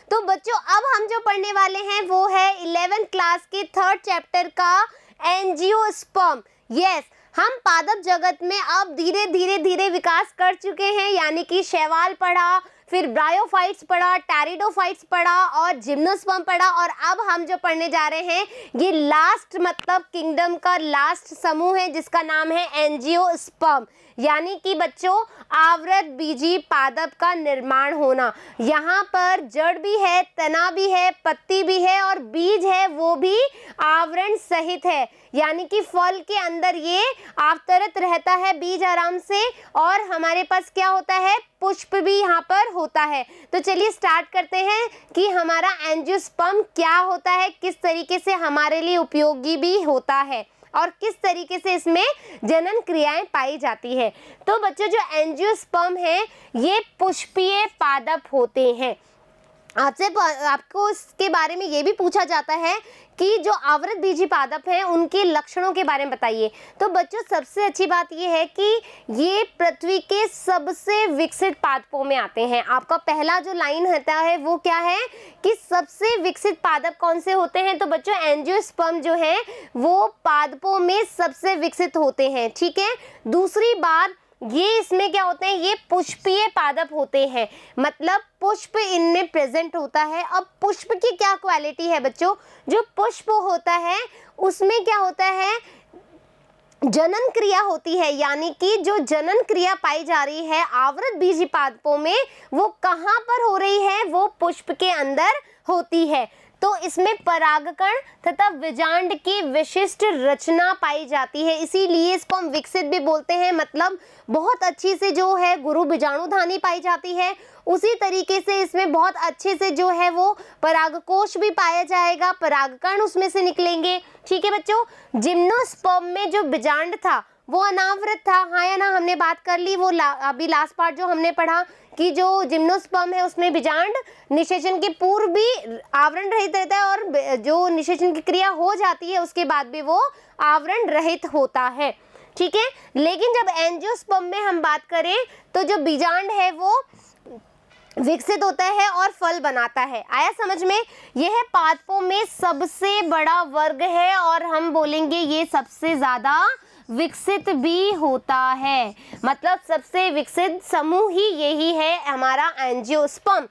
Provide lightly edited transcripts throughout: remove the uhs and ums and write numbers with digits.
तो बच्चों अब हम जो पढ़ने वाले हैं वो है 11th क्लास के 3rd चैप्टर का एंजियोस्पर्म। यस, हम पादप जगत में अब धीरे धीरे विकास कर चुके हैं, यानी कि शैवाल पढ़ा, फिर ब्रायोफाइट्स पढ़ा, टेरिडोफाइट्स पढ़ा और जिम्नोस्पर्म पढ़ा, और अब हम जो पढ़ने जा रहे हैं ये लास्ट मतलब किंगडम का लास्ट समूह है जिसका नाम है एंजियोस्पर्म, यानी कि बच्चों आवृत बीजी पादप का निर्माण होना। यहाँ पर जड़ भी है, तना भी है, पत्ती भी है और बीज है वो भी आवरण सहित है, यानी कि फल के अंदर ये अवतरित रहता है बीज आराम से, और हमारे पास क्या होता है, पुष्प भी यहाँ पर होता है। तो चलिए स्टार्ट करते हैं कि हमारा एंजियोस्पर्म क्या होता है, किस तरीके से हमारे लिए उपयोगी भी होता है और किस तरीके से इसमें जनन क्रियाएं पाई जाती है। तो बच्चों जो एंजियोस्पर्म है ये पुष्पीय पादप होते हैं। आपको इसके बारे में ये भी पूछा जाता है कि जो आवृत बीजी पादप हैं उनके लक्षणों के बारे में बताइए। तो बच्चों सबसे अच्छी बात ये है कि ये पृथ्वी के सबसे विकसित पादपों में आते हैं। आपका पहला जो लाइन होता है वो क्या है कि सबसे विकसित पादप कौन से होते हैं, तो बच्चों एंजियोस्पर्म जो है वो पादपों में सबसे विकसित होते हैं। ठीक है, दूसरी बात ये इसमें क्या होते हैं, ये पुष्पीय पादप होते हैं, मतलब पुष्प इनमें प्रेजेंट होता है। अब पुष्प की क्या क्वालिटी है बच्चों, जो पुष्प होता है उसमें क्या होता है, जनन क्रिया होती है, यानी कि जो जनन क्रिया पाई जा रही है आवृत बीजी पादपों में वो कहाँ पर हो रही है, वो पुष्प के अंदर होती है। तो इसमें परागकण तथा विजांड की विशिष्ट रचना पाई जाती है, इसीलिए इसको हम विकसित भी बोलते हैं, मतलब बहुत अच्छी से जो है गुरु बीजाणुधानी पाई जाती है। उसी तरीके से इसमें बहुत अच्छे से जो है वो परागकोश भी पाया जाएगा, परागकण उसमें से निकलेंगे। ठीक है बच्चों, जिम्नोस्पर्म में जो बीजांड था वो अनावृत था, हाँ या ना, हमने बात कर ली वो अभी लास्ट पार्ट जो हमने पढ़ा कि जो जिम्नोस्पर्म है उसमें बीजांड निषेचन के पूर्व भी आवरण रहित रहता है और जो निषेचन की क्रिया हो जाती है उसके बाद भी वो आवरण रहित होता है। ठीक है, लेकिन जब एंजियोस्पर्म में हम बात करें तो जो बीजांड है वो विकसित होता है और फल बनाता है। आया समझ में, यह पादपों में सबसे बड़ा वर्ग है और हम बोलेंगे ये सबसे ज्यादा विकसित भी होता है, मतलब सबसे विकसित समूह ही यही है हमारा एंजियोस्पर्म।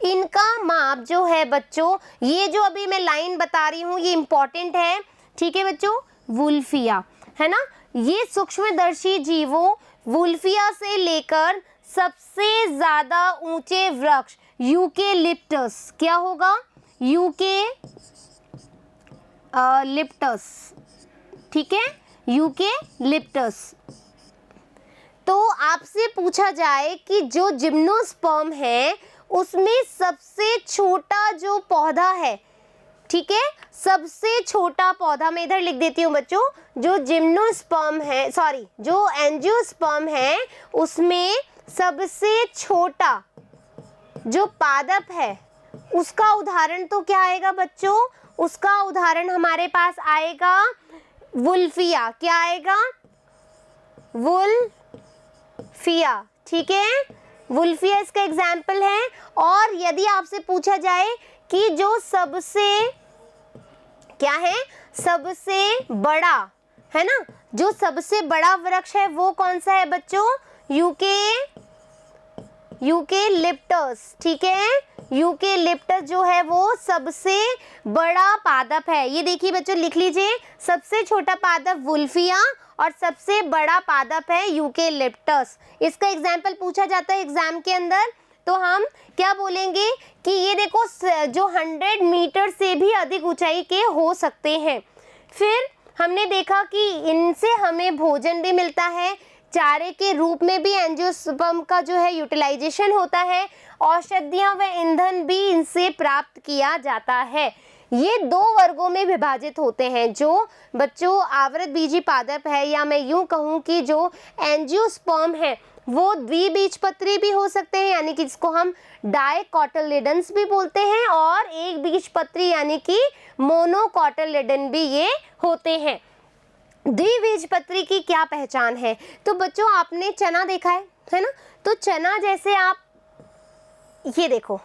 इनका माप जो है बच्चों, ये जो अभी मैं लाइन बता रही हूँ ये इंपॉर्टेंट है। ठीक है बच्चों, वुल्फिया है ना, ये सूक्ष्मदर्शी जीवों वुल्फिया से लेकर सबसे ज्यादा ऊंचे वृक्ष यूकेलिप्टस, क्या होगा, यूकेलिप्टस, ठीक है, यूकेलिप्टस। तो आपसे पूछा जाए कि जो जिम्नोस्पर्म है उसमें सबसे छोटा जो पौधा है, ठीक है, सबसे छोटा पौधा मैं इधर लिख देती हूँ बच्चों, जो जिम्नोस्पर्म है, सॉरी जो एंजियोस्पर्म है उसमें सबसे छोटा जो पादप है उसका उदाहरण तो क्या आएगा बच्चों, उसका उदाहरण हमारे पास आएगा वुल्फिया, क्या आएगा, वुल्फिया। ठीक है, वुल्फिया इसका एग्जाम्पल है। और यदि आपसे पूछा जाए कि जो सबसे क्या है, सबसे बड़ा है ना, जो सबसे बड़ा वृक्ष है वो कौन सा है बच्चों, यूकेलिप्टस। ठीक है, यूकेलिप्टस जो है वो सबसे बड़ा पादप है। ये देखिए बच्चों लिख लीजिए, सबसे छोटा पादप वुल्फिया और सबसे बड़ा पादप है यूकेलिप्टस। इसका एग्जाम्पल पूछा जाता है एग्जाम के अंदर, तो हम क्या बोलेंगे कि ये देखो जो 100 मीटर से भी अधिक ऊंचाई के हो सकते हैं। फिर हमने देखा कि इनसे हमें भोजन भी मिलता है, चारे के रूप में भी एंजियोस्पर्म का जो है यूटिलाइजेशन होता है, औषधियां व ईंधन भी इनसे प्राप्त किया जाता है। ये दो वर्गों में विभाजित होते हैं, जो बच्चों आवृत बीजी पादप है, या मैं यूं कहूं कि जो एंजियोस्पर्म है वो द्विबीजपत्री भी हो सकते हैं, यानी कि जिसको हम डाइकोटिलेडन्स भी बोलते हैं, और एक बीजपत्री यानी कि मोनोकोटिलेडन भी ये होते हैं। द्विबीजपत्री की क्या पहचान है, तो बच्चों आपने चना देखा है ना, तो चना जैसे आप ये देखो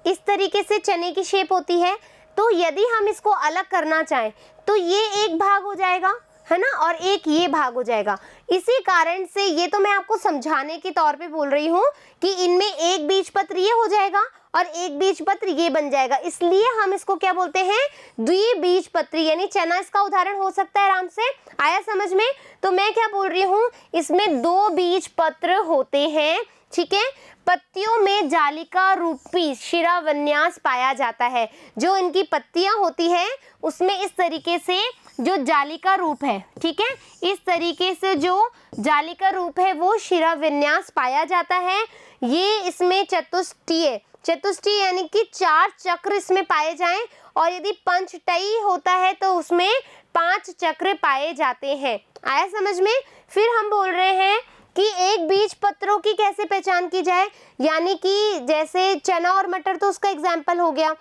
इस तरीके से चने की शेप होती है। तो यदि हम इसको अलग करना चाहें तो ये एक भाग हो जाएगा, है ना, और एक ये भाग हो जाएगा। इसी कारण से ये तो मैं आपको समझाने के तौर पे बोल रही हूँ कि इनमें एक बीजपत्र ये हो जाएगा और एक बीजपत्र ये बन जाएगा, इसलिए हम इसको क्या बोलते हैं, द्विबीजपत्री, यानी चना इसका उदाहरण हो सकता है। आराम से आया समझ में? तो मैं क्या बोल रही हूँ, इसमें 2 बीजपत्र होते हैं, ठीक है। पत्तियों में जालिका रूपी शिराविन्यास पाया जाता है। जो इनकी पत्तियां होती है उसमें इस तरीके से जो जालिका रूप है, ठीक है, इस तरीके से जो जालिका रूप है वो शिराविन्यास पाया जाता है। ये इसमें चतुष्टय यानी कि 4 चक्र इसमें पाए जाएं, और यदि पंचटयी होता है तो उसमें 5 चक्र पाए जाते हैं। आया समझ में? फिर हम बोल रहे हैं कि एक बीज पत्रों की कैसे पहचान की जाए, यानी कि जैसे चना और मटर तो उसका एग्जाम्पल हो गया।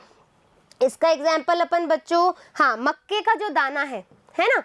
इसका एग्जाम्पल अपन बच्चों, हाँ, मक्के का जो दाना है ना,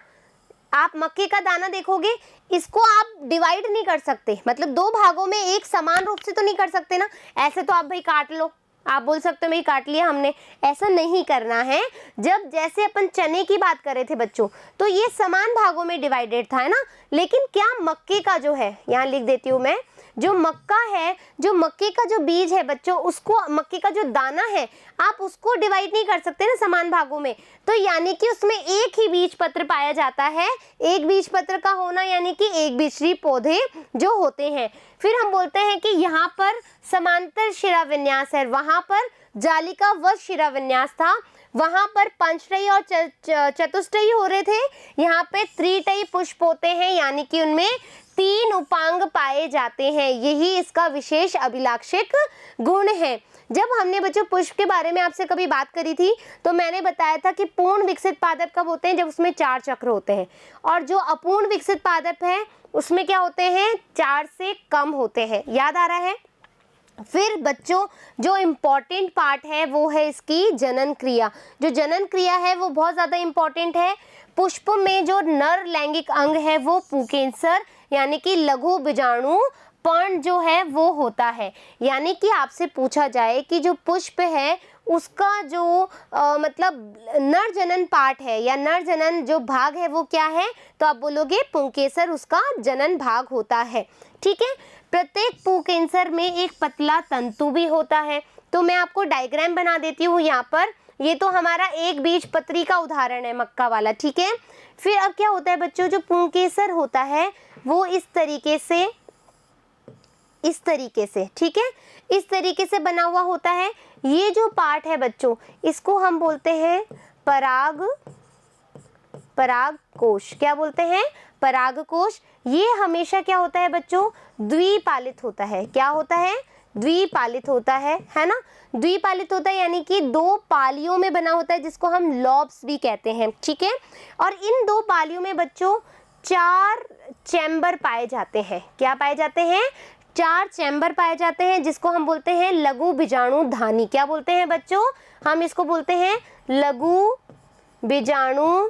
आप मक्के का दाना देखोगे, इसको आप डिवाइड नहीं कर सकते, मतलब 2 भागों में एक समान रूप से तो नहीं कर सकते ना। ऐसे तो आप भाई काट लो, आप बोल सकते हो भाई काट लिया हमने, ऐसा नहीं करना है। जब जैसे अपन चने की बात कर रहे थे बच्चों, तो ये समान भागों में डिवाइडेड था, है ना। लेकिन क्या मक्के का जो है, यहाँ लिख देती हूँ मैं, जो मक्का है, जो मक्के का जो बीज है बच्चों, उसको, मक्के का जो दाना है, आप उसको डिवाइड नहीं कर सकते ना समान भागों में। तो यानी कि उसमें एक ही बीज पत्र पाया जाता है। एक बीज पत्र का होना यानी कि एक बीजरी पौधे जो होते हैं। फिर हम बोलते हैं कि यहाँ पर समांतर शिराविन्यास है, वहां पर जालिका व शिराविन्यास था, वहां पर पंचटयी और चतुष्टयी हो रहे थे, यहाँ पे त्रिटयी पुष्प होते हैं, यानी कि उनमें 3 उपांग पाए जाते हैं। यही इसका विशेष अभिलाक्षिक गुण है। जब हमने बच्चों पुष्प के बारे में आपसे कभी बात करी थी तो मैंने बताया था कि पूर्ण विकसित पादप कब होते हैं, जब उसमें 4 चक्र होते हैं, और जो अपूर्ण विकसित पादप है उसमें क्या होते हैं, 4 से कम होते हैं। याद आ रहा है? फिर बच्चों जो इम्पॉर्टेंट पार्ट है वो है इसकी जनन क्रिया। जो जनन क्रिया है वो बहुत ज़्यादा इम्पॉर्टेंट है। पुष्प में जो नर लैंगिक अंग है वो पुंकेसर यानी कि लघु बीजाणु पर्ण जो है वो होता है। यानी कि आपसे पूछा जाए कि जो पुष्प है उसका जो मतलब नर जनन पार्ट है या नर जनन जो भाग है वो क्या है, तो आप बोलोगे पुंकेसर उसका जनन भाग होता है। ठीक है, प्रत्येक पुंकेसर में एक पतला तंतु भी होता है। तो मैं आपको डायग्राम बना देती हूँ यहाँ पर। ये तो हमारा एक बीज पत्री का उदाहरण है, मक्का वाला। ठीक है, फिर अब क्या होता है बच्चों, जो पुंकेसर होता है वो इस तरीके से, ठीक है, इस तरीके से बना हुआ होता है। ये जो पार्ट है बच्चों इसको हम बोलते हैं पराग कोश। क्या बोलते हैं? पराग कोश। ये हमेशा क्या होता है बच्चों, द्विपालित होता है। क्या होता है? द्विपालित होता है ना। द्विपालित होता है यानी कि 2 पालियों में बना होता है, जिसको हम लॉब्स भी कहते हैं। ठीक है, और इन 2 पालियों में बच्चों 4 चैम्बर पाए जाते हैं। क्या पाए जाते हैं? 4 चैम्बर पाए जाते हैं, जिसको हम बोलते हैं लघु बीजाणु धानी। क्या बोलते हैं बच्चों? हम इसको बोलते हैं लघु बीजाणु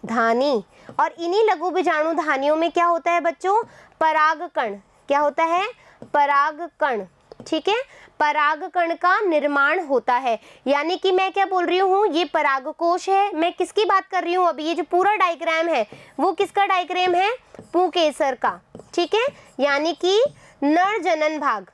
धानी। और इन्हीं लघु बीजाणु धानियों में क्या होता है बच्चों? परागकण। क्या होता है? परागकण। ठीक है, परागकण का निर्माण होता है। यानी कि मैं क्या बोल रही हूँ, ये परागकोश है। मैं किसकी बात कर रही हूँ अभी? ये जो पूरा डायग्राम है वो किसका डायग्राम है? पुंकेसर का। ठीक है, यानी कि नर जनन भाग,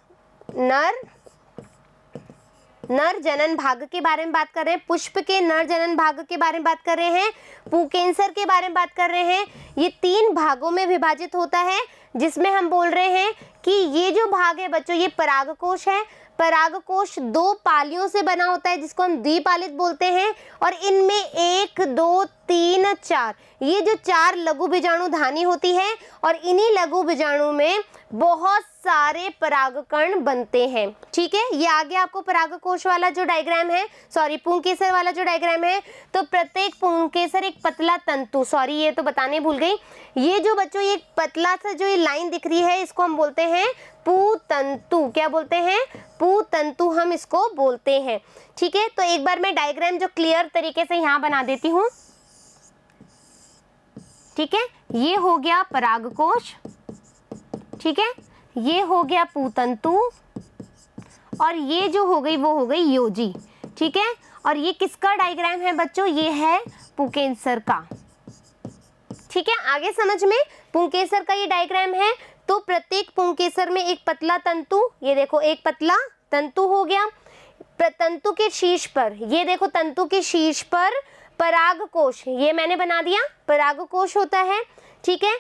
नर जनन भाग के बारे में बात कर रहे हैं। पुष्प के नर जनन भाग के बारे में बात कर रहे हैं। पुंकेसर के बारे में बात कर रहे हैं। ये 3 भागों में विभाजित होता है, जिसमें हम बोल रहे हैं कि ये जो भाग है बच्चों ये परागकोश है। परागकोश 2 पालियों से बना होता है, जिसको हम द्विपालित बोलते हैं। और इनमें 1 2 3 4 ये जो 4 लघु बीजाणु धानी होती है, और इन्हीं लघु बीजाणु में बहुत सारे परागकण बनते हैं। ठीक है, ये आ गया आपको परागकोश वाला जो डायग्राम है, सॉरी पुंकेसर वाला जो डायग्राम है। तो प्रत्येक पुंकेसर एक पतला तंतु, सॉरी ये तो बताने भूल गई, ये जो बच्चों ये पतला सा जो ये लाइन दिख रही है इसको हम बोलते हैं पुतंतु। क्या बोलते हैं? पुतंतु हम इसको बोलते हैं। ठीक है, तो एक बार मैं डायग्राम जो क्लियर तरीके से यहाँ बना देती हूँ। ठीक है, ये हो गया परागकोश, ठीक है, ये हो गया पुतंतु, और ये जो हो गई वो हो गई योजी, ठीक है। और ये किसका डायग्राम है बच्चों, ये है पुंकेसर का, ठीक है। आगे समझ में, पुंकेसर का ये डायग्राम है। तो प्रत्येक पुंकेसर में एक पतला तंतु, ये देखो एक पतला तंतु हो गया। तंतु के शीर्ष पर, ये देखो तंतु के शीर्ष पर परागकोश, ये मैंने बना दिया, परागकोश होता है, ठीक है।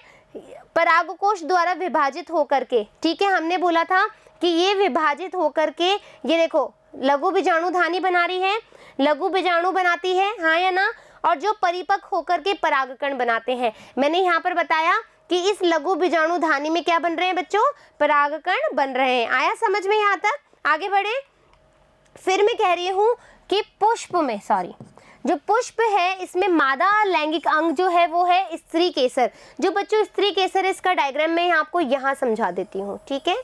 परागकोश द्वारा विभाजित होकर के, ठीक है, हमने बोला था कि ये विभाजित होकर के, ये देखो लघु बीजाणुधानी बना रही है, लघु बीजाणु बनाती है, हाँ या ना। और जो परिपक्व होकर के परागकण बनाते हैं। मैंने यहाँ पर बताया कि इस लघु बीजाणुधानी में क्या बन रहे हैं बच्चों, परागकण बन रहे हैं। आया समझ में यहाँ तक, आगे बढ़े। फिर मैं कह रही हूँ कि पुष्प में, सॉरी, जो पुष्प है इसमें मादा लैंगिक अंग जो है वो है स्त्री केसर। जो बच्चों स्त्री केसर है, इसका डायग्राम मैं आपको यहाँ समझा देती हूँ, ठीक है।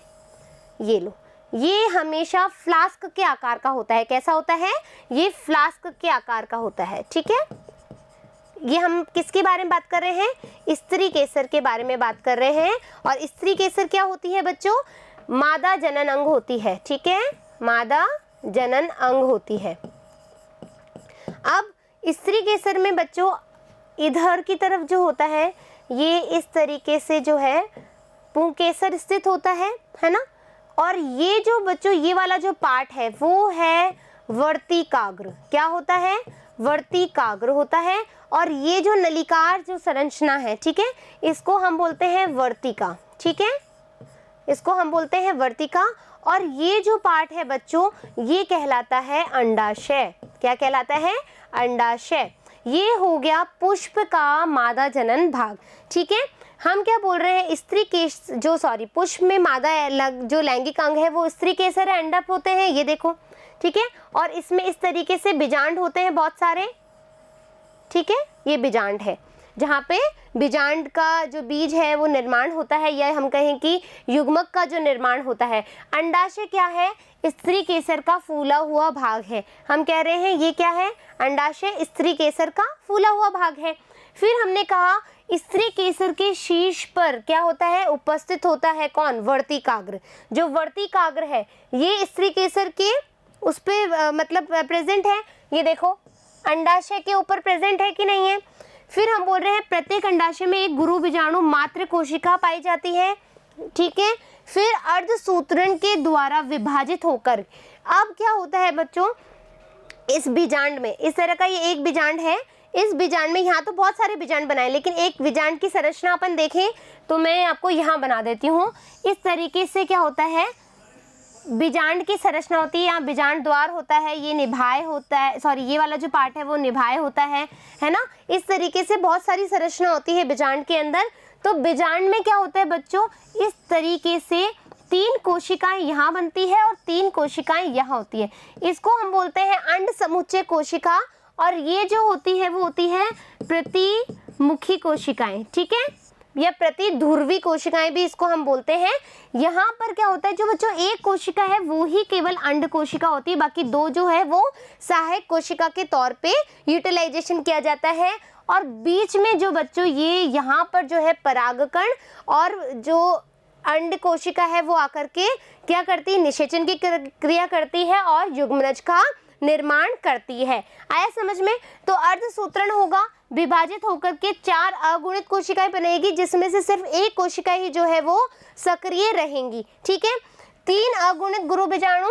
ये लो, ये हमेशा फ्लास्क के आकार का होता है। कैसा होता है, ये फ्लास्क के आकार का होता है, ठीक है। ये हम किसके बारे में बात कर रहे हैं, स्त्री केसर के बारे में बात कर रहे हैं। और स्त्री केसर क्या होती है बच्चों, मादा जनन अंग होती है, ठीक है, मादा जनन अंग होती है। अब स्त्री केसर में बच्चों इधर की तरफ जो होता है, ये इस तरीके से जो है पुंकेसर स्थित होता है ना। और ये जो बच्चों ये वाला जो पार्ट है वो है वर्तिकाग्र। क्या होता है, वर्तिकाग्र होता है। और ये जो नलिकार जो संरचना है, ठीक है, इसको हम बोलते हैं वर्तिका, ठीक है, इसको हम बोलते हैं वर्तिका। और ये जो पार्ट है बच्चों, ये कहलाता है अंडाशय। क्या कहलाता है, अंडाशय। ये हो गया पुष्प का मादा जनन भाग, ठीक है। हम क्या बोल रहे हैं, स्त्री केस जो सॉरी पुष्प में मादा जो लैंगिक अंग है वो स्त्री केसर है, अंडप होते हैं, ये देखो, ठीक है। और इसमें इस तरीके से बीजांड होते हैं बहुत सारे, ठीक है, ये बीजांड है जहाँ पे बीजांड का जो बीज है वो निर्माण होता है, या हम कहें कि युग्मक का जो निर्माण होता है। अंडाशय क्या है, स्त्री केसर का फूला हुआ भाग है। हम कह रहे हैं ये क्या है, अंडाशय स्त्री केसर का फूला हुआ भाग है। फिर हमने कहा स्त्री केसर के शीर्ष पर क्या होता है, उपस्थित होता है कौन, वर्तिकाग्र। जो वर्तिकाग्र है ये स्त्री केसर के उस पे मतलब प्रेजेंट है, ये देखो अंडाशय के ऊपर प्रेजेंट है कि नहीं है। फिर हम बोल रहे हैं प्रत्येक अंडाशय में एक गुरु बीजाणु मात्र कोशिका पाई जाती है, ठीक है। फिर अर्धसूत्रण के द्वारा विभाजित होकर, अब क्या होता है बच्चों, इस बीजांड में इस तरह का ये एक बीजांड है, इस बीजांड में यहाँ तो बहुत सारे बीजांड बनाए, लेकिन एक बीजांड की संरचना अपन देखें तो मैं आपको यहाँ बना देती हूँ। इस तरीके से क्या होता है, बीजांड की संरचना होती है, यहाँ बीजांड द्वार होता है, ये निभाए होता है, सॉरी ये वाला जो पार्ट है वो निभाए होता है ना। इस तरीके से बहुत सारी संरचना होती है बीजांड के अंदर। तो बीजांड में क्या होता है बच्चों, इस तरीके से 3 कोशिकाएं यहाँ बनती है और 3 कोशिकाएं यहाँ होती है। इसको हम बोलते हैं अंड समुच्चय कोशिका। और ये जो होती है वो होती है प्रतिमुखी कोशिकाएं, ठीक है, या प्रतिध्रुवी कोशिकाएं भी इसको हम बोलते हैं। यहाँ पर क्या होता है, जो बच्चों एक कोशिका है वो ही केवल अंड कोशिका होती है, बाकी 2 जो है वो सहायक कोशिका के तौर पे यूटिलाइजेशन किया जाता है। और बीच में जो बच्चों ये यहाँ पर जो है परागकण और जो अंड कोशिका है वो आकर के क्या करती है, निषेचन की क्रिया करती है और युग्मनज का निर्माण करती है। आया समझ में। तो अर्धसूत्रण होगा, विभाजित होकर के 4 अगुणित कोशिकाएं बनेगी, जिसमें से सिर्फ एक कोशिका ही जो है वो सक्रिय रहेंगी, ठीक है। 3 अगुणित गुरु बीजाणु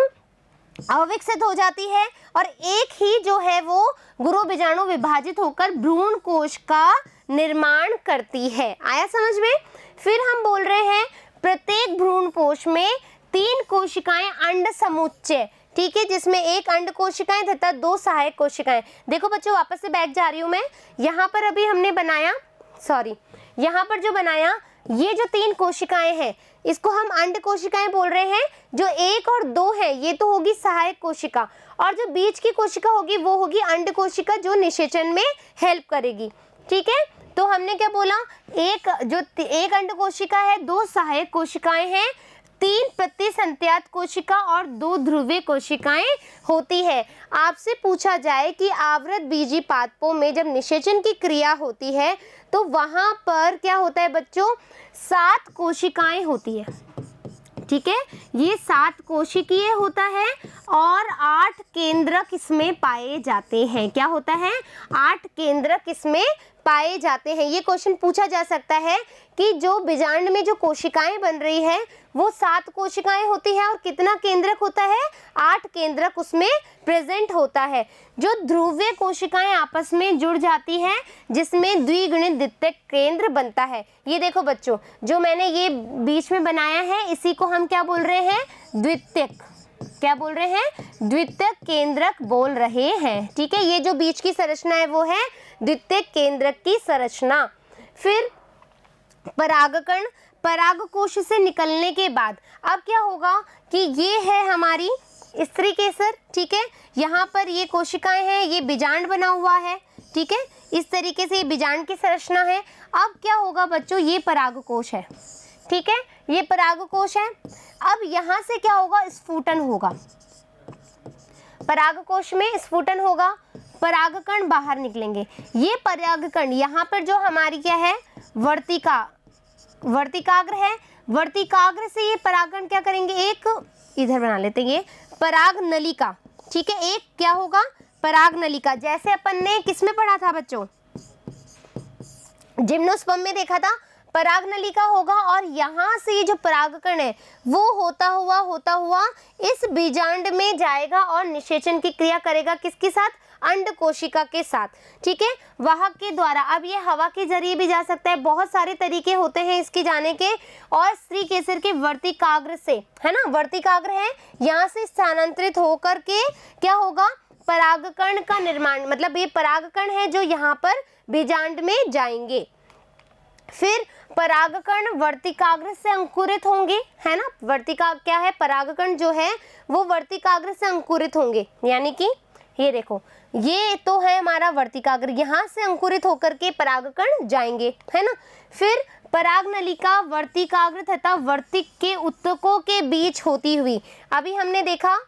अविकसित हो जाती है और एक ही जो है वो गुरु बीजाणु विभाजित होकर भ्रूण कोश का निर्माण करती है। आया समझ में। फिर हम बोल रहे हैं प्रत्येक भ्रूण कोश में 3 कोशिकाएं अंड समुच्चय, ठीक है, जिसमें एक अंड कोशिकाएं तथा 2 सहायक कोशिकाएं। देखो बच्चों वापस से बैक जा रही हूं मैं, यहाँ पर अभी हमने बनाया, सॉरी यहाँ पर जो बनाया ये जो 3 कोशिकाएं हैं इसको हम अंड कोशिकाएं बोल रहे हैं। जो 1 और 2 है ये तो होगी सहायक कोशिका, और जो बीच की कोशिका होगी वो होगी अंड कोशिका जो निषेचन में हेल्प करेगी, ठीक है। तो हमने क्या बोला, एक अंड कोशिका है, 2 सहायक कोशिकाएं हैं, 3 प्रतिसंत्यात कोशिका और 2 ध्रुवीय कोशिकाएं होती है। आपसे पूछा जाए कि आवृत बीजी पादपों में जब निषेचन की क्रिया होती है तो वहां पर क्या होता है बच्चों, 7 कोशिकाएं होती है, ठीक है, ये 7 कोशिकीय होता है और 8 केंद्रक इसमें पाए जाते हैं। क्या होता है? 8 केंद्रक इसमें पाए जाते हैं। ये क्वेश्चन पूछा जा सकता है कि जो बीजांड में जो कोशिकाएं बन रही है वो 7 कोशिकाएं होती है और कितना केंद्रक होता है? 8 केंद्रक उसमें प्रेजेंट होता है। जो ध्रुवीय कोशिकाएं आपस में जुड़ जाती है जिसमें द्विगुणित द्वितीयक केंद्र बनता है। ये देखो बच्चों, जो मैंने ये बीच में बनाया है इसी को हम क्या बोल रहे हैं? द्वितीयक। क्या बोल रहे हैं? द्वितीयक केंद्रक बोल रहे हैं। ठीक है, ये जो बीच की संरचना है वो है द्वितीयक केंद्रक की संरचना। फिर परागकण, परागकोश से निकलने के बाद अब क्या होगा कि ये है हमारी स्त्री केसर। ठीक है, यहाँ पर ये कोशिकाएं हैं, ये बीजांड बना हुआ है। ठीक है, इस तरीके से ये बीजांड की संरचना है। अब क्या होगा बच्चों? ये परागकोश है। ठीक है, ये परागकोश है। अब यहाँ से क्या होगा? स्फुटन होगा। परागकोश में स्फुटन होगा, परागकण बाहर निकलेंगे। ये परागकण यहाँ पर जो हमारी क्या है? वर्तिकाग्र है। वर्तिकाग्र से ये परागकण क्या करेंगे? एक इधर बना लेते हैं, ये पराग नलिका। ठीक है, एक क्या होगा? पराग नलिका। जैसे अपन ने किस में पढ़ा था बच्चों? जिम्नोस्पर्म में देखा था, पराग नलिका होगा और यहाँ से ये जो परागकण है वो होता हुआ इस बीजांड में जाएगा और निषेचन की क्रिया करेगा। किसके साथ? अंड कोशिका के साथ। ठीक है, वाहक के द्वारा। अब ये हवा के जरिए भी जा सकता है, बहुत सारे तरीके होते हैं इसके जाने के। और स्त्री केसर के वर्तिकाग्र से, है ना, वर्तिकाग्र है, यहाँ से स्थानांतरित होकर के क्या होगा? परागकण का निर्माण, मतलब ये परागकण है जो यहाँ पर बीजांड में जाएंगे। फिर परागकण वर्तिकाग्र से अंकुरित होंगे, है ना। वर्तिका क्या है? परागकण जो है वो वर्तिकाग्र से अंकुरित होंगे, यानी कि ये देखो, ये तो है हमारा वर्तिकाग्र, यहाँ से अंकुरित होकर के परागकण जाएंगे, है ना। फिर पराग नलिका वर्तिकाग्र तथा वर्तिक के उत्तकों के बीच होती हुई, अभी हमने देखा,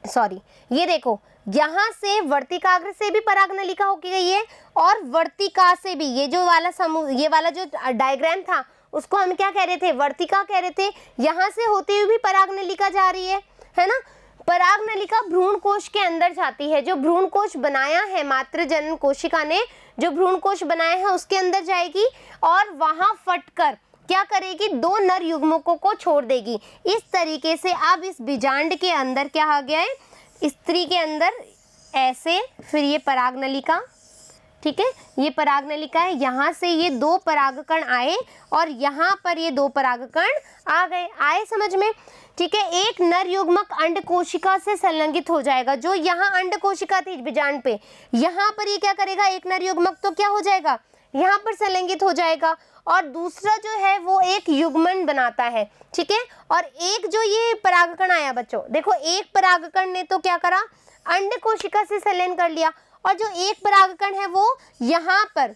सॉरी, ये देखो, यहाँ से वर्तिकाग्र से भी पराग नलिका होके गई है और वर्तिका से भी, ये जो वाला समूह, ये वाला जो डायग्राम था उसको हम क्या कह रहे थे? वर्तिका कह रहे थे। यहाँ से होती हुई भी पराग नलिका जा रही है ना। पराग नलिका भ्रूण कोश के अंदर जाती है। जो भ्रूण कोश बनाया है मातृ जनन कोशिका ने, जो भ्रूण कोश बनाया है उसके अंदर जाएगी और वहां फटकर क्या करेगी? 2 नर युग्मकों को छोड़ देगी। इस तरीके से अब इस बीजांड के अंदर क्या आ गया है? स्त्री के अंदर ऐसे, फिर ये पराग नलिका, ठीक है, ये पराग नलिका है, यहाँ से ये 2 परागकण आए और यहाँ पर ये 2 परागकण आ गए। आए समझ में? ठीक है, एक नर युग्मक अंड कोशिका से संलग्नित हो जाएगा। जो यहाँ अंड कोशिका थी बीजांड पे, यहाँ पर ये क्या करेगा? एक नर युग्मक तो क्या हो जाएगा? यहाँ पर संलग्नित हो जाएगा और दूसरा जो है वो एक युग्मन बनाता है। ठीक है, और एक जो ये परागकण आया बच्चों, देखो एक परागकण ने तो क्या करा? अंड कोशिका से संलयन कर लिया और जो एक परागकण है वो यहाँ पर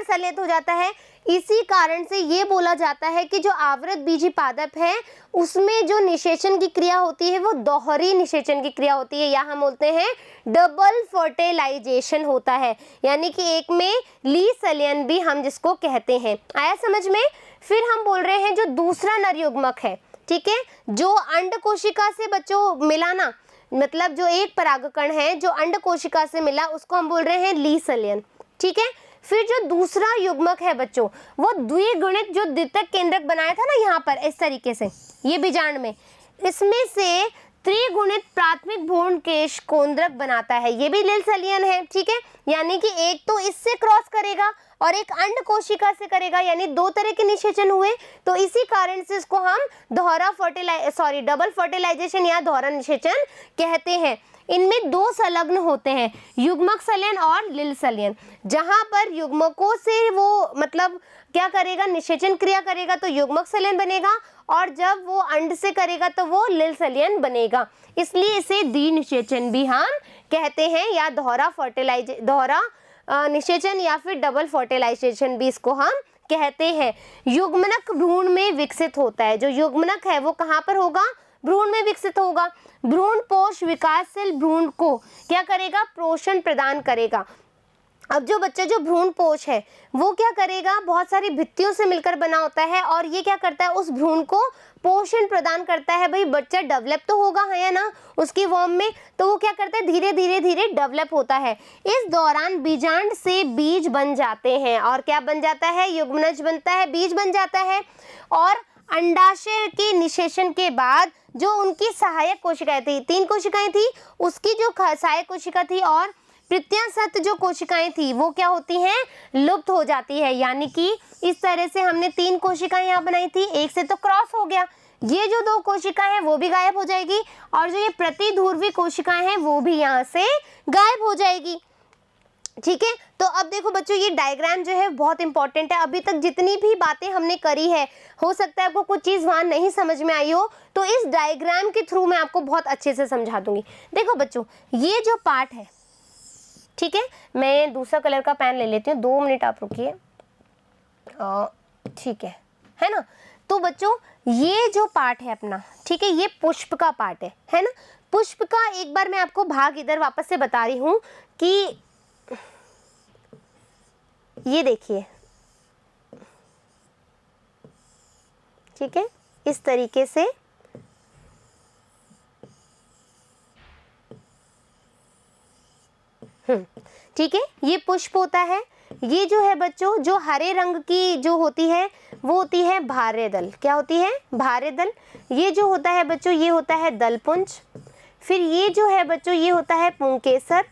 संलयित हो जाता है। इसी कारण से ये बोला जाता है कि जो आवृत बीजी पादप है उसमें जो निषेचन की क्रिया होती है वो दोहरी निषेचन की क्रिया होती है, या हम बोलते हैं डबल फर्टिलाइजेशन होता है, यानी कि एक में ली संलयन भी हम जिसको कहते हैं। आया समझ में? फिर हम बोल रहे हैं जो दूसरा नर युग्मक है, ठीक है, जो अंड कोशिका से बच्चों मिला ना, मतलब जो एक परागकण है जो अंड कोशिका से मिला उसको हम बोल रहे हैं ली संलयन। ठीक है, फिर जो दूसरा युग्मक है बच्चों वो द्विगुणित जो द्वितीयक केंद्रक बनाया था ना यहाँ पर इस तरीके से, ये बीजांड में, इसमें से त्रिगुणित प्राथमिक भ्रूणकेश केंद्रक बनाता है, ये भी लील संलयन है। ठीक है, यानी कि एक तो इससे क्रॉस करेगा और एक अंड कोशिका से करेगा, यानी 2 तरह के निषेचन हुए। तो इसी कारण से इसको हम डबल फर्टिलाइजेशन या दोहरा निषेचन कहते हैं। इनमें 2 संलग्न होते हैं, युग्मक संलयन और लील संलयन। जहां पर युग्मकों से वो मतलब क्या करेगा? निषेचन क्रिया करेगा तो युग्मक संलयन बनेगा, और जब वो अंड से करेगा तो वो लील संलयन बनेगा। इसलिए इसे द्विनिषेचन भी हम कहते हैं, या दोहरा निषेचन या फिर डबल फर्टिलाइजेशन भी इसको हम कहते हैं। युग्मनक भ्रूण में विकसित होता है। जो युग्मनक है वो कहाँ पर होगा? भ्रूण में विकसित होगा। भ्रूण पोष विकासशील भ्रूण को क्या करेगा? पोषण प्रदान करेगा। अब जो बच्चा जो भ्रूण पोष है वो क्या करेगा, बहुत सारी भित्तियों से मिलकर बना होता है और ये क्या करता है, उस भ्रूण को पोषण प्रदान करता है। भाई बच्चा डेवलप तो होगा है या ना उसकी वॉर्म में, तो वो क्या करता है, धीरे धीरे धीरे डेवलप होता है। इस दौरान बीजांड से बीज बन जाते हैं और क्या बन जाता है, युग्मनज बनता है, बीज बन जाता है। और अंडाशय के निषेचन के बाद जो उनकी सहायक कोशिकाएं थी, 3 कोशिकाएं थी, उसकी जो सहायक कोशिका थी और प्रत्यासत्त जो कोशिकाएं थी वो क्या होती हैं, लुप्त हो जाती है। यानी कि इस तरह से हमने 3 कोशिकाएं यहाँ बनाई थी, एक से तो क्रॉस हो गया, ये जो 2 कोशिकाएं हैं वो भी गायब हो जाएगी और जो ये प्रतिध्रुवी कोशिकाएं हैं वो भी यहाँ से गायब हो जाएगी। ठीक है, तो अब देखो बच्चों ये डायग्राम जो है बहुत इंपॉर्टेंट है। अभी तक जितनी भी बातें हमने करी है, हो सकता है आपको कुछ चीज़ वहाँ नहीं समझ में आई हो, तो इस डायग्राम के थ्रू मैं आपको बहुत अच्छे से समझा दूंगी। देखो बच्चों ये जो पार्ट है, ठीक है, मैं दूसरा कलर का पेन ले लेती हूँ, 2 मिनट आप रुकिए। ठीक है ना। तो बच्चों ये जो पार्ट है अपना, ठीक है, ये पुष्प का पार्ट है ना। पुष्प का एक बार मैं आपको भाग इधर वापस से बता रही हूँ कि ये देखिए, ठीक है, इस तरीके से ठीक है, ये पुष्प होता है। ये जो है बच्चों, जो हरे रंग की जो होती है वो होती है भार्य दल। क्या होती है, भार्य दल। ये जो होता है बच्चों ये होता है दलपुंज। फिर ये जो है बच्चों ये होता है पुंकेसर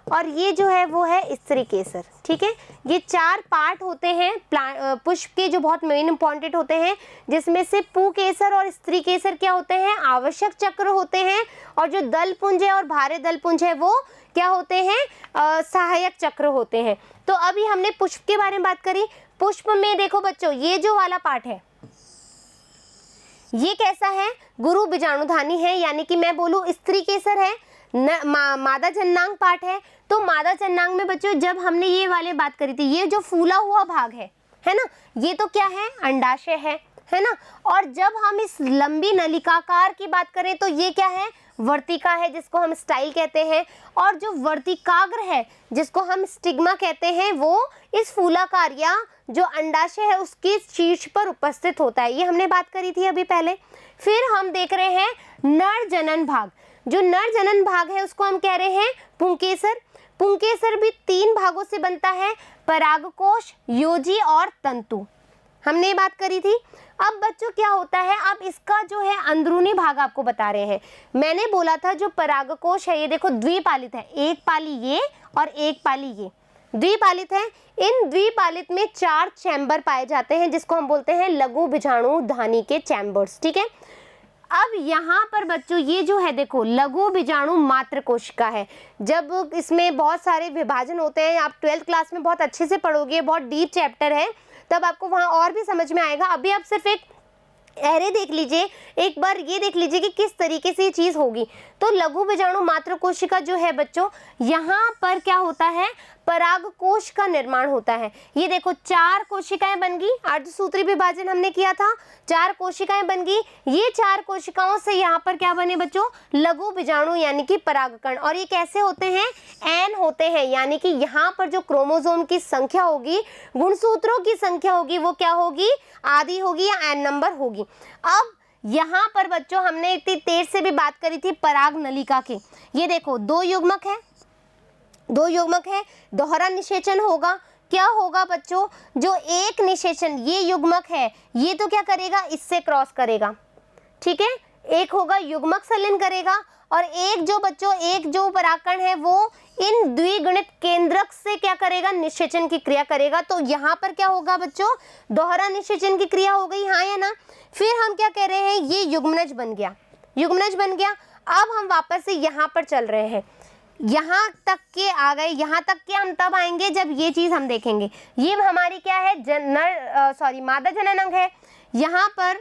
और ये जो है वो है स्त्री केसर। ठीक है, ये 4 पार्ट होते हैं पुष्प के जो बहुत मेन इंपॉर्टेंट होते हैं, जिसमें से पुकेसर और स्त्री केसर क्या होते हैं, आवश्यक चक्र होते हैं और जो दलपुंज है और भार्य दलपुंज है वो क्या होते हैं, सहायक चक्र होते हैं। तो अभी हमने पुष्प के बारे में बात करी। पुष्प में देखो बच्चों ये जो वाला पार्ट है ये कैसा है, गुरु बीजाणुधानी है, यानी कि मैं बोलूँ स्त्री केसर है, मादा जननांग पार्ट है। तो मादा जननांग में बच्चों जब हमने ये वाले बात करी थी, ये जो फूला हुआ भाग है ना, ये तो क्या है, अंडाशय है ना। और जब हम इस लंबी नलिकाकार की बात करें तो ये क्या है, वर्तिका है, जिसको हम स्टाइल कहते हैं। और जो वर्तिकाग्र है जिसको हम स्टिग्मा कहते हैं, वो इस फूलाकार या जो अंडाशय है उसके शीर्ष पर उपस्थित होता है। ये हमने बात करी थी अभी पहले। फिर हम देख रहे हैं नर जनन भाग। जो नर जनन भाग है उसको हम कह रहे हैं पुंकेसर। पुंकेसर भी 3 भागों से बनता है, परागकोश, योजी और तंतु। हमने ये बात करी थी। अब बच्चों क्या होता है, अब इसका जो है अंदरूनी भाग आपको बता रहे हैं। मैंने बोला था जो परागकोश है ये देखो द्विपालित है, एक पाली ये और एक पाली ये, द्विपालित है। इन द्विपालित में 4 चैम्बर पाए जाते हैं जिसको हम बोलते हैं लघु बीजाणुधानी के चैम्बर्स। ठीक है, अब यहाँ पर बच्चों ये जो है देखो लघु बीजाणु मात्र कोशिका है। जब इसमें बहुत सारे विभाजन होते हैं, आप 12th क्लास में बहुत अच्छे से पढ़ोगे, बहुत डीप चैप्टर है, तब आपको वहाँ और भी समझ में आएगा। अभी आप सिर्फ एक एरे देख लीजिए, एक बार ये देख लीजिए कि किस तरीके से ये चीज़ होगी। तो लघु बीजाणु मात्र कोशिका जो है बच्चों, यहाँ पर क्या होता है, परागकोश का निर्माण होता है। ये देखो 4 कोशिकाएं बन गई, अर्धसूत्री विभाजन हमने किया था, 4 कोशिकाएं बन गई। ये 4 कोशिकाओं से यहाँ पर क्या बने बच्चों, लघु बीजाणु यानी कि परागकण। और ये कैसे होते हैं, एन होते हैं, यानी कि यहाँ पर जो क्रोमोसोम की संख्या होगी, गुणसूत्रों की संख्या होगी, वो क्या होगी, आधी होगी या एन नंबर होगी। अब यहाँ पर बच्चों हमने इतनी तेज से भी बात करी थी पराग नलिका की। ये देखो 2 युग्मक है, 2 युग्मक है, दोहरा निषेचन होगा। क्या होगा बच्चों, जो एक निषेचन ये युग्मक है ये तो क्या करेगा, इससे क्रॉस करेगा। ठीक है, एक होगा युग्मक संलयन करेगा और एक जो बच्चों एक जो परागकण है वो इन द्विगुणित केंद्रक से क्या करेगा, निषेचन की क्रिया करेगा। तो यहाँ पर क्या होगा बच्चों, दोहरा निषेचन की क्रिया हो गई, हाँ या ना। फिर हम क्या कह रहे हैं, ये युग्मनज बन गया, युग्मनज बन गया। अब हम वापस से यहाँ पर चल रहे हैं, यहाँ तक के आ गए। यहाँ तक के हम तब आएंगे जब ये चीज़ हम देखेंगे। ये हमारी क्या है, मादा जनन अंग है। यहाँ पर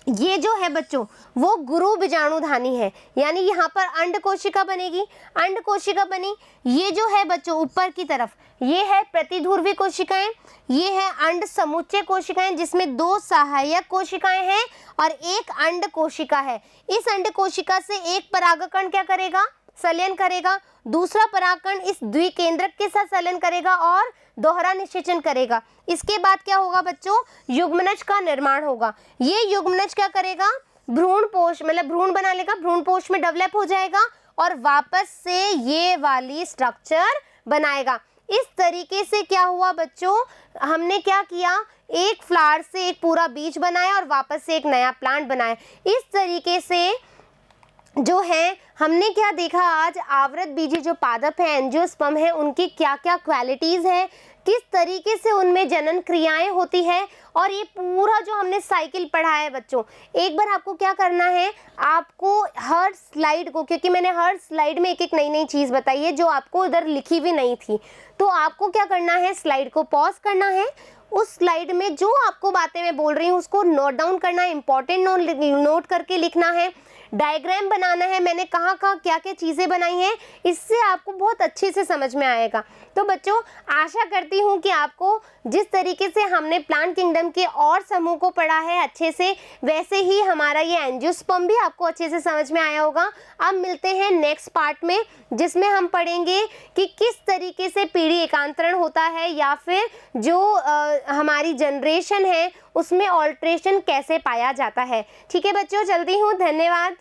ये जो है बच्चों वो गुरु बीजाणुधानी है, यानी यहाँ पर अंड कोशिका बनेगी, अंड कोशिका बनी। ये जो है बच्चों ऊपर की तरफ ये है प्रतिध्रुवी कोशिकाएं, ये है अंड समुच्चय कोशिकाएं जिसमें 2 सहायक कोशिकाएं हैं और एक अंड कोशिका है। इस अंड कोशिका से एक परागकण क्या करेगा, संलयन करेगा, दूसरा परागकण इस द्विकेंद्रक के साथ संलयन करेगा और दोहरा निषेचन करेगा। इसके बाद क्या होगा बच्चों, युग्मनज का निर्माण होगा। ये युग्मनज क्या करेगा, भ्रूणपोष मतलब भ्रूण बना लेगा, भ्रूणपोष में डेवलप हो जाएगा और वापस से ये वाली स्ट्रक्चर बनाएगा। इस तरीके से क्या हुआ बच्चों, हमने क्या किया, एक फ्लावर से एक पूरा बीज बनाया और वापस से एक नया प्लांट बनाया। इस तरीके से जो है हमने क्या देखा आज, आवृत बीजी जो पादप है, एंजियोस्पर्म है, उनकी क्या क्या क्वालिटीज़ है, किस तरीके से उनमें जनन क्रियाएं होती है, और ये पूरा जो हमने साइकिल पढ़ा है बच्चों। एक बार आपको क्या करना है, आपको हर स्लाइड को, क्योंकि मैंने हर स्लाइड में एक एक नई नई चीज़ बताई है जो आपको इधर लिखी भी नहीं थी, तो आपको क्या करना है, स्लाइड को पॉज करना है, उस स्लाइड में जो आपको बातें मैं बोल रही हूँ उसको नोट डाउन करना है, इंपॉर्टेंट नोट करके लिखना है, डायग्राम बनाना है, मैंने कहाँ कहाँ क्या क्या चीज़ें बनाई हैं, इससे आपको बहुत अच्छे से समझ में आएगा। तो बच्चों आशा करती हूँ कि आपको जिस तरीके से हमने प्लांट किंगडम के और समूह को पढ़ा है अच्छे से, वैसे ही हमारा ये एंजियोस्पर्म भी आपको अच्छे से समझ में आया होगा। अब मिलते हैं नेक्स्ट पार्ट में, जिसमें हम पढ़ेंगे कि किस तरीके से पीढ़ी एकांतरण होता है या फिर जो हमारी जनरेशन है उसमें ऑल्ट्रेशन कैसे पाया जाता है। ठीक है बच्चों, चलती हूँ, धन्यवाद।